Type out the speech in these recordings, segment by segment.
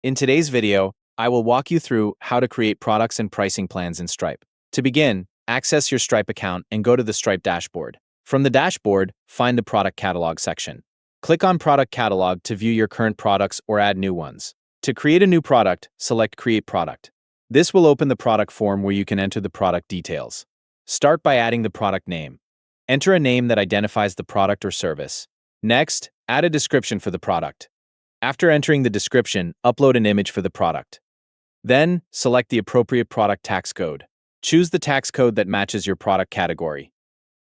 In today's video, I will walk you through how to create products and pricing plans in Stripe. To begin, access your Stripe account and go to the Stripe dashboard. From the dashboard, find the Product Catalog section. Click on Product Catalog to view your current products or add new ones. To create a new product, select Create Product. This will open the product form where you can enter the product details. Start by adding the product name. Enter a name that identifies the product or service. Next, add a description for the product. After entering the description, upload an image for the product. Then, select the appropriate product tax code. Choose the tax code that matches your product category.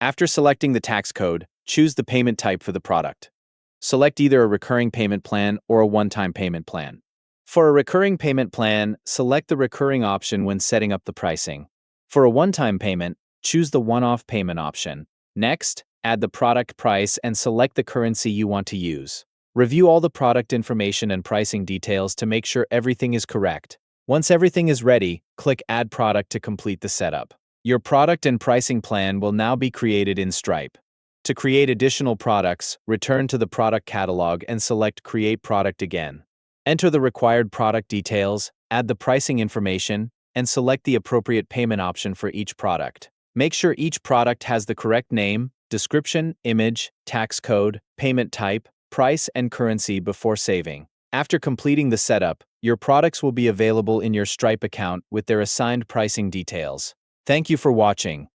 After selecting the tax code, choose the payment type for the product. Select either a recurring payment plan or a one-time payment plan. For a recurring payment plan, select the recurring option when setting up the pricing. For a one-time payment, choose the one-off payment option. Next, add the product price and select the currency you want to use. Review all the product information and pricing details to make sure everything is correct. Once everything is ready, click Add Product to complete the setup. Your product and pricing plan will now be created in Stripe. To create additional products, return to the product catalog and select Create Product again. Enter the required product details, add the pricing information, and select the appropriate payment option for each product. Make sure each product has the correct name, description, image, tax code, payment type, price, and currency before saving. After completing the setup, your products will be available in your Stripe account with their assigned pricing details. Thank you for watching.